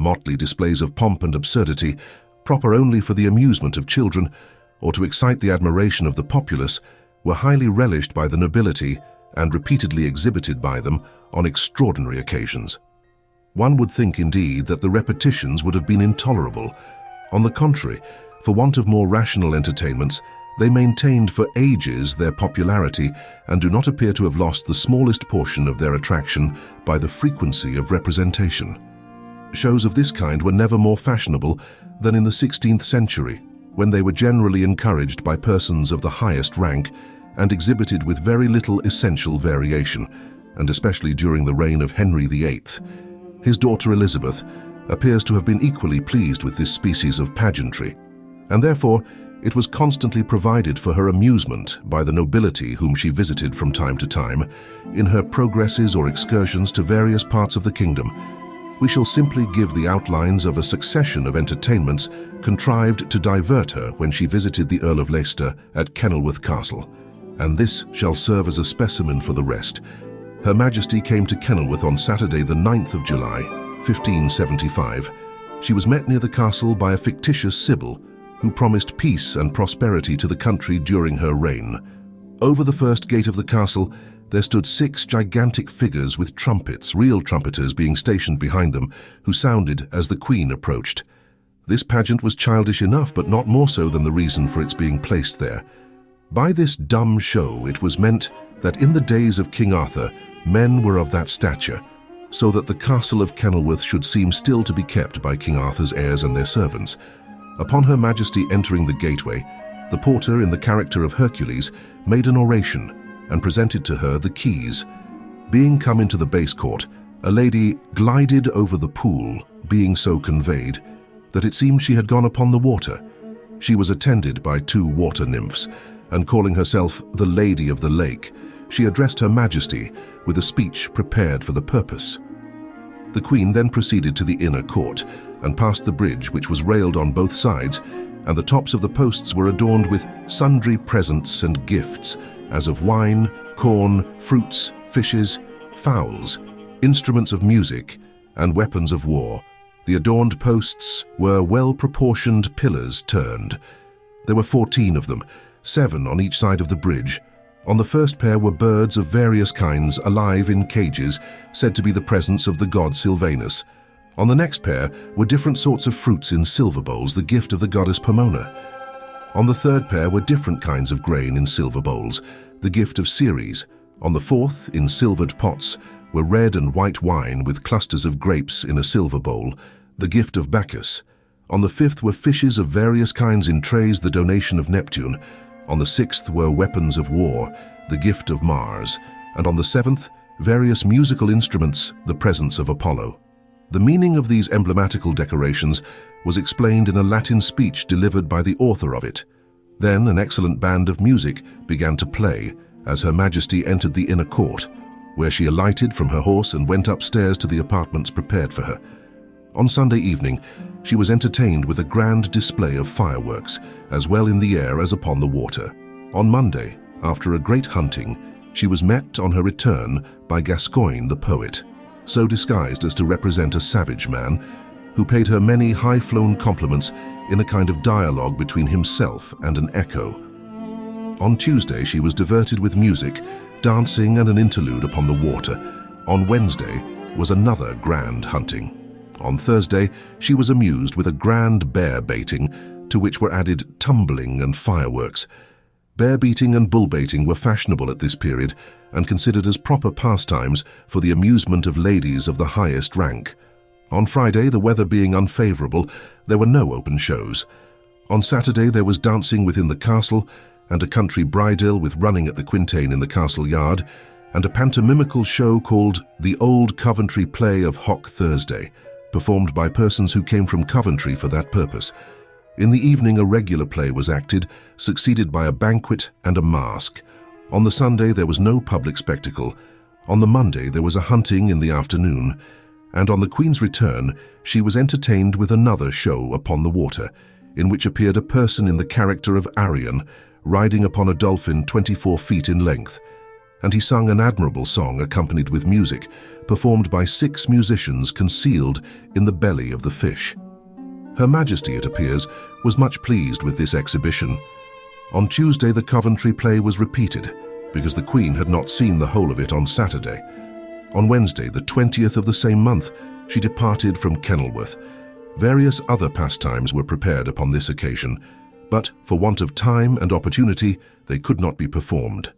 motley displays of pomp and absurdity, proper only for the amusement of children or to excite the admiration of the populace, were highly relished by the nobility and repeatedly exhibited by them on extraordinary occasions. One would think indeed that the repetitions would have been intolerable. On the contrary, for want of more rational entertainments, they maintained for ages their popularity and do not appear to have lost the smallest portion of their attraction by the frequency of representation. Shows of this kind were never more fashionable than in the 16th century, when they were generally encouraged by persons of the highest rank and exhibited with very little essential variation, and especially during the reign of Henry VIII. His daughter Elizabeth appears to have been equally pleased with this species of pageantry, and therefore it was constantly provided for her amusement by the nobility whom she visited from time to time in her progresses or excursions to various parts of the kingdom. We shall simply give the outlines of a succession of entertainments contrived to divert her when she visited the Earl of Leicester at Kenilworth Castle, and this shall serve as a specimen for the rest. Her Majesty came to Kenilworth on Saturday the 9th of July, 1575. She was met near the castle by a fictitious Sibyl, who promised peace and prosperity to the country during her reign. Over the first gate of the castle, there stood 6 gigantic figures with trumpets, real trumpeters being stationed behind them, who sounded as the Queen approached. This pageant was childish enough, but not more so than the reason for its being placed there. By this dumb show it was meant that in the days of King Arthur, men were of that stature, so that the castle of Kenilworth should seem still to be kept by King Arthur's heirs and their servants. Upon Her Majesty entering the gateway, the porter, in the character of Hercules, made an oration and presented to her the keys. Being come into the base court, a lady glided over the pool, being so conveyed that it seemed she had gone upon the water. She was attended by 2 water nymphs, and calling herself the Lady of the Lake, she addressed Her Majesty with a speech prepared for the purpose. The Queen then proceeded to the inner court and passed the bridge, which was railed on both sides, and the tops of the posts were adorned with sundry presents and gifts, as of wine, corn, fruits, fishes, fowls, instruments of music, and weapons of war. The adorned posts were well-proportioned pillars turned. There were 14 of them, 7 on each side of the bridge. On the first pair were birds of various kinds alive in cages, said to be the presents of the god Silvanus. On the next pair were different sorts of fruits in silver bowls, the gift of the goddess Pomona. On the third pair were different kinds of grain in silver bowls, the gift of Ceres. On the fourth, in silvered pots, were red and white wine with clusters of grapes in a silver bowl, the gift of Bacchus. On the fifth were fishes of various kinds in trays, the donation of Neptune. On the sixth were weapons of war, the gift of Mars. And on the seventh, various musical instruments, the presents of Apollo. The meaning of these emblematical decorations was explained in a Latin speech delivered by the author of it. Then an excellent band of music began to play as Her Majesty entered the inner court, where she alighted from her horse and went upstairs to the apartments prepared for her. On Sunday evening, she was entertained with a grand display of fireworks, as well in the air as upon the water. On Monday, after a great hunting, she was met on her return by Gascoigne the poet, so disguised as to represent a savage man, who paid her many high-flown compliments in a kind of dialogue between himself and an echo. On Tuesday she was diverted with music, dancing and an interlude upon the water. On Wednesday was another grand hunting. On Thursday she was amused with a grand bear-baiting, to which were added tumbling and fireworks. Bear-beating and bull-baiting were fashionable at this period, and considered as proper pastimes for the amusement of ladies of the highest rank. On Friday, the weather being unfavourable, there were no open shows. On Saturday there was dancing within the castle, and a country bridal with running at the quintain in the castle yard, and a pantomimical show called the Old Coventry Play of Hock Thursday, performed by persons who came from Coventry for that purpose. In the evening a regular play was acted, succeeded by a banquet and a masque. On the Sunday there was no public spectacle. On the Monday there was a hunting in the afternoon, and on the Queen's return she was entertained with another show upon the water, in which appeared a person in the character of Arion, riding upon a dolphin 24 feet in length. and he sung an admirable song accompanied with music, performed by 6 musicians concealed in the belly of the fish. Her Majesty, it appears, was much pleased with this exhibition. On Tuesday, the Coventry play was repeated, because the Queen had not seen the whole of it on Saturday. On Wednesday, the 20th of the same month, she departed from Kenilworth. Various other pastimes were prepared upon this occasion, but for want of time and opportunity, they could not be performed.